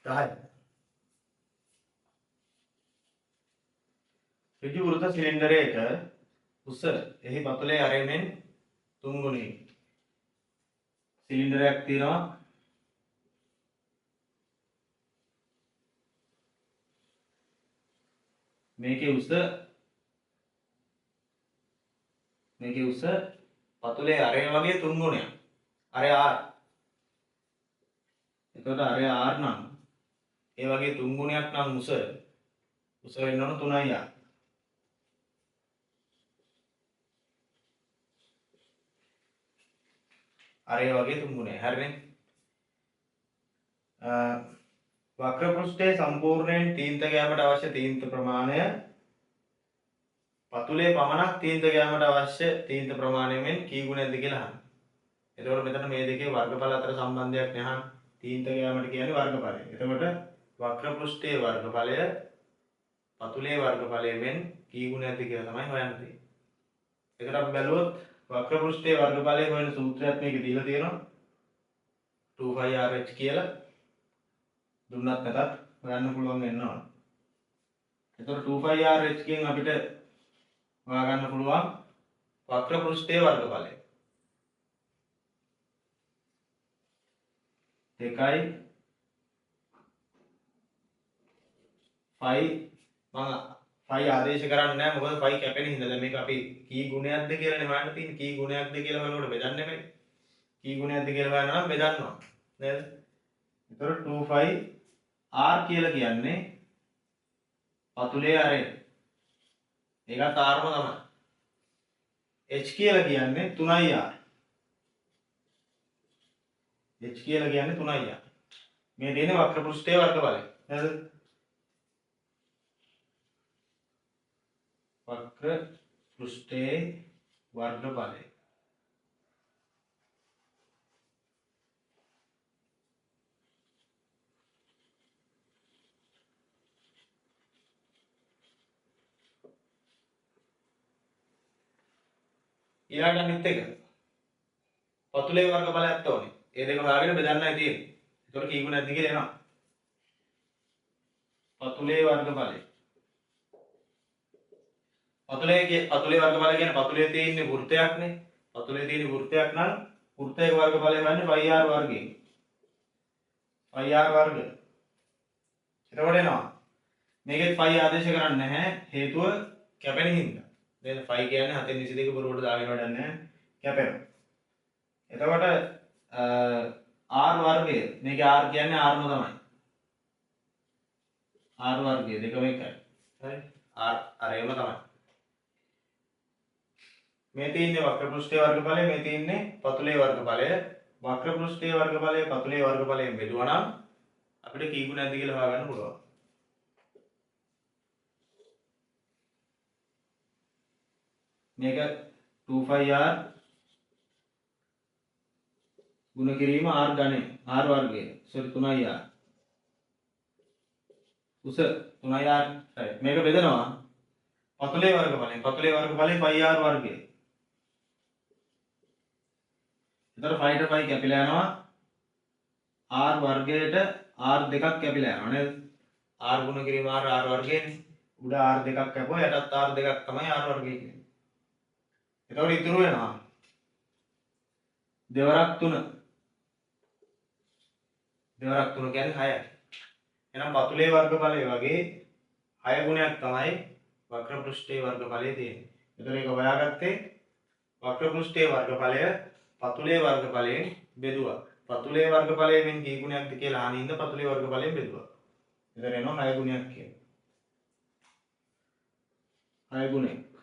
10. ඍජු වෘත සිලින්ඩරයක උස එහි පතුලේ අරෙමින් 3 ගුණයකින් සිලින්ඩරයක් තියෙනවා. මේකේ උස පතුලේ අරය වගේ 3 ගුණයක්. අරය R. එතකොට අරය R නම් ඒ වගේ 3 ගුණයක් නම් උස වෙන්න ඕන 3යි R. අරය වගේ 3 ගුණයක්. හරිනේ. වක්‍ර පෘෂ්ඨයේ සම්පූර්ණයෙන් තීන්ත ගෑමට අවශ්‍ය තීන්ත ප්‍රමාණය පතුලේ පමණක් තීන්ත ගෑමට අවශ්‍ය තීන්ත ප්‍රමාණය මෙන් කී ගුණයක්ද කියලා අහන්න. එතකොට මෙතන මේ දෙකේ වර්ගඵල අතර සම්බන්ධයක් නැහැ. තීන්ත ගෑමට කියන්නේ වර්ගඵලය. එතකොට වක්‍ර පෘෂ්ඨයේ වර්ගඵලය පතුලේ වර්ගඵලය මෙන් කී ගුණයක්ද කියලා තමයි හොයන්න තියෙන්නේ. ඒකට අපි බැලුවොත් වක්‍ර පෘෂ්ඨයේ වර්ගඵලය හොයන සූත්‍රයක් මේකේ දීලා තියෙනවා. 2πrh කියලා දුන්නත් නැතත් හොයන්න පුළුවන් වෙනවා. එතකොට 2πrh කින් අපිට හොයාගන්න පුළුවන් වක්‍ර පෘෂ්ඨයේ වර්ගඵලය. 2යි මම ආදේශ කරන්නේ නැහැ මොකද කැපෙන හින්දා. දැන් මේක අපි කී ගුණයක්ද කියලානේ හොයන්න තියෙන්නේ. කී ගුණයක්ද කියලා හොයනකොට බෙදන්න නෙමෙයි. කී ගුණයක්ද කියලා හොයනවා නම් බෙදන්නවා. නේද? එතකොට 2πr කියලා කියන්නේ පතුලේ අරය. ඒකත් rම තමයි. h කියලා කියන්නේ 3ir. h කියලා කියන්නේ 3ir. මේ දෙන්නේ වක්‍ර පෘෂ්ඨයේ වර්ගඵලය. නේද? वक्र पृष्ठे वर्गफले ඊළඟ අනිත් එක පතුලේ වර්ගඵලයක් තෝරන්නේ. ඒ දෙක හොයාගෙන බෙදන්නයි තියෙන්නේ. ඒතකොට කී ගුණයක්ද කියලා එනවා. පතුලේ වර්ගඵලය. පතුලේ වර්ගඵලය කියන්නේ පතුලේ තියෙන වෘත්තයක්නේ. පතුලේ තියෙන වෘත්තයක් නම් වෘත්තයක වර්ගඵලය වෙන්නේ πr වර්ගයෙන්. πr වර්ග. එතකොට එනවා. මේකෙත් π ආදේශ කරන්නේ නැහැ. හේතුව කැපෙන හින්දා. දැන් π කියන්නේ 7/22 බොරුවට දාගෙන වැඩක් නැහැ. කැපෙනවා. එතකොට r වර්ගය. මේකේ r කියන්නේ rම තමයි. r වර්ගය දෙකම එකයි. හරි? r අරයම තමයි. මේ තියෙන්නේ වක්‍ර පෘෂ්ඨයේ වර්ගඵලය, මේ තියෙන්නේ පතුලේ වර්ගඵලය. වක්‍ර පෘෂ්ඨයේ වර්ගඵලය පතුලේ වර්ගඵලයෙන් බෙදුවා නම් අපිට කී ගුණයක්ද කියලා හොයාගන්න පුළුවන්. මේක 2πr ගුණ කිරීම r ඝනය r වර්ගය. Sorry 3ir. උස 3ir. right. මේක බෙදනවා පතුලේ වර්ගඵලයෙන්. පතුලේ වර්ගඵලය πr වර්ගය. එතකොට 5ට 5 කැපිලා යනවා. r වර්ගයට r දෙකක් කැපිලා යනවා නේද? r ගුණ කිරීම r වර්ගයනේ. උඩ r දෙකක් කැපුවා යටත් r දෙකක් තමයි r වර්ගය කියන්නේ. එතකොට ඉතුරු වෙනවා දෙවරක් 3. දෙවරක් 3 කියන්නේ 6යි. එහෙනම් පතුලේ වර්ගඵලය වගේ 6 ගුණයක් තමයි වක්‍ර පෘෂ්ඨයේ වර්ගඵලයේ තියෙන්නේ. එතකොට ඒක හොයාගත්තේ වක්‍ර පෘෂ්ඨයේ වර්ගඵලය පතුලේ වර්ගඵලයෙන් බෙදුවා. පතුලේ වර්ගඵලයෙන් කී ගුණයක්ද කියලා අහනින්ද පතුලේ වර්ගඵලයෙන් බෙදුවා. එතන එනවා 6 ගුණයක් කියලා. 6 ගුණයක්.